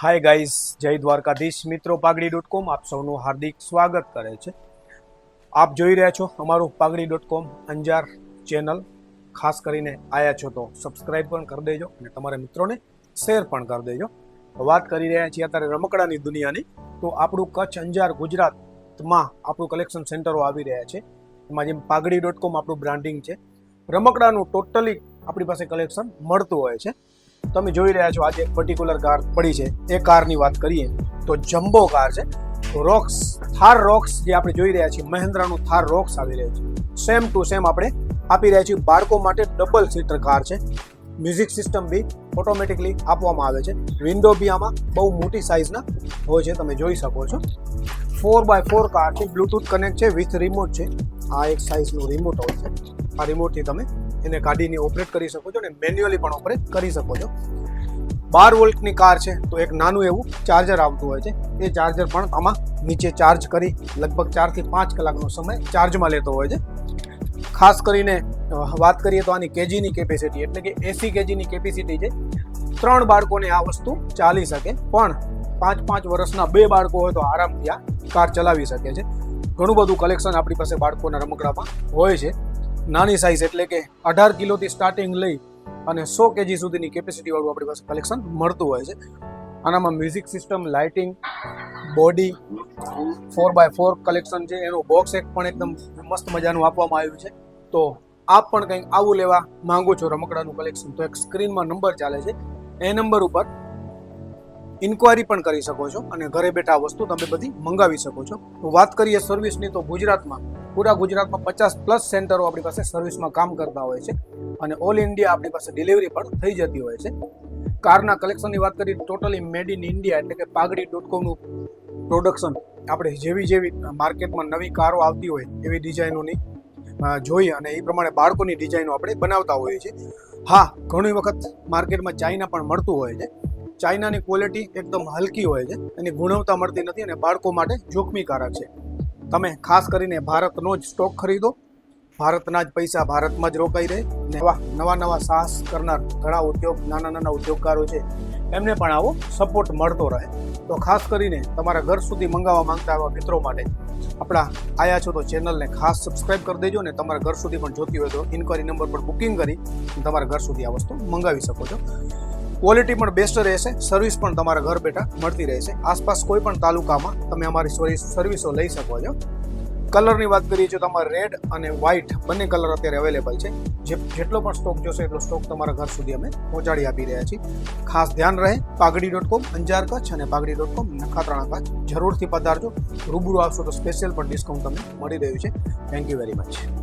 Hi guys, જય દ્વારકાધીશ મિત્રો. પાઘડી.com આપ સૌનું હાર્દિક સ્વાગત કરે છે. આપ જોઈ રહ્યા છો અમારું પાઘડી.com અંજાર ચેનલ. ખાસ કરીને આયા છો તો સબસ્ક્રાઈબ પણ કરી દેજો અને તમારા મિત્રોને શેર પણ કરી દેજો. વાત કરી રહ્યા છીએ અત્યારે રમકડાની દુનિયાની, તો આપણું કચ્છ અંજાર ગુજરાતમાં આપણું કલેક્શન સેન્ટરો આવી રહ્યા છે. એમાં જેમ પાઘડી.com આપણું બ્રાન્ડિંગ છે, રમકડાનું ટોટલી આપણી પાસે કલેક્શન મળતું હોય છે. તમે જોઈ રહ્યા છો આજે એક પર્ટિક્યુલર કાર પડી છે. એ કારની વાત કરીએ તો જમ્બો કાર છે. રોક્સ, થાર રોક્સ જે આપણે જોઈ રહ્યા છીએ, મહિન્દ્રાનું થાર રોક્સ આવી રહ્યું છે. સેમ ટુ સેમ આપણે આપી રહ્યા છીએ. બાળકો માટે ડબલ સીટર કાર છે. મ્યુઝિક સિસ્ટમ બી ઓટોમેટિકલી આપવામાં આવે છે. વિન્ડો બી આમાં બહુ મોટી સાઇઝના હોય છે, તમે જોઈ શકો છો. 4x4 કાર છે, બ્લૂટૂથ કનેક્ટ છે, વિથ રિમોટ છે. આ એક સાઇઝનું રિમોટ હોય છે. આ રિમોટથી તમે એને કાઢીને ઓપરેટ કરી શકો છો અને મેન્યુઅલી પણ ઓપરેટ કરી શકો છો. 12 વોલ્ટની કાર છે, તો એક નાનું એવું ચાર્જર આવતું હોય છે. એ ચાર્જર પણ આમાં નીચે ચાર્જ કરી લગભગ 4 થી 5 કલાકનો સમય ચાર્જમાં લેતો હોય છે. ખાસ કરીને વાત કરીએ તો આની કેજીની કેપેસિટી એટલે કે 80 કેજીની કેપેસિટી છે. 3 બાળકોને આ વસ્તુ ચાલી શકે, પણ 5-5 વર્ષના 2 બાળકો હોય તો આરામથી આ કાર ચલાવી શકે છે. ઘણું બધું કલેક્શન આપણી પાસે બાળકોના રમકડામાં હોય છે. નાની સાઇઝ એટલે કે 18 કિલોથી સ્ટાર્ટિંગ લઈ અને 100 કેજી સુધીની કેપેસિટી વાળું આપણી પાસે કલેક્શન મળતું હોય છે. આનામાં music system, lighting, body, 4x4 collection છે. એનું બોક્સ એક પણ એકદમ મસ્ત મજાનું આપવામાં આવ્યું છે. તો આપ પણ કંઈક આવું લેવા માંગો છો રમકડાનું કલેક્શન, તો એક સ્ક્રીનમાં નંબર ચાલે છે, એ નંબર ઉપર ઇન્ક્વાયરી પણ કરી શકો છો અને ઘરે બેઠા વસ્તુ તમે બધી મંગાવી શકો છો. વાત કરીએ સર્વિસની તો ગુજરાતમાં, પૂરા ગુજરાતમાં 50+ સેન્ટરો આપણી પાસે સર્વિસમાં કામ કરતા હોય છે અને ઓલ ઇન્ડિયા આપણી પાસે ડિલિવરી પણ થઈ જતી હોય છે. કારના કલેક્શનની વાત કરીએ ટોટલી મેડ ઇન ઇન્ડિયા એટલે કે પાઘડી.comનું પ્રોડક્શન આપણે જેવી માર્કેટમાં નવી કારો આવતી હોય એવી ડિઝાઇનોની જોઈ અને એ પ્રમાણે બાળકોની ડિઝાઇનો આપણે બનાવતા હોઈએ છીએ. હા, ઘણી વખત માર્કેટમાં ચાઇના પણ મળતું હોય છે. ચાઇનાની ક્વોલિટી એકદમ હલકી હોય છે, એની ગુણવત્તા મળતી નથી અને બાળકો માટે જોખમીકારક છે. તમે ખાસ કરીને ભારતનો જ સ્ટોક ખરીદો, ભારતના જ પૈસા ભારતમાં જ રોકાઈ રહે. ને નવા સાહસ કરનાર ઘણા નાના ઉદ્યોગકારો છે, એમને પણ આવો સપોર્ટ મળતો રહે. તો ખાસ કરીને તમારા ઘર સુધી મંગાવવા માંગતા આવા મિત્રો માટે આપણા આયા છો તો ચેનલને ખાસ સબસ્ક્રાઈબ કરી દેજો અને તમારા ઘર સુધી પણ જોતી હોય તો ઇન્ક્વાયરી નંબર પર બુકિંગ કરી તમારા ઘર સુધી આ વસ્તુ મંગાવી શકો છો. ક્વોલિટી પણ બેસ્ટ રહેશે, સર્વિસ પણ તમારા ઘર બેઠા મળતી રહેશે. આસપાસ કોઈ પણ તાલુકામાં તમે અમારી સર્વિસો લઈ શકો છો. કલરની વાત કરીએ તો તમારે રેડ અને વ્હાઇટ બંને કલર અત્યારે અવેલેબલ છે. જેટલો પણ સ્ટોક જોશે એટલો સ્ટોક તમારા ઘર સુધી અમે પહોંચાડી આપી રહ્યા છીએ. ખાસ ધ્યાન રહે, પાઘડી.com અંજાર કચ્છ અને પાઘડી.com નખત્રાણા કચ્છ જરૂરથી પધારજો. રૂબરૂ આવશો તો સ્પેશિયલ પણ ડિસ્કાઉન્ટ તમને મળી રહ્યું છે. Thank you very much.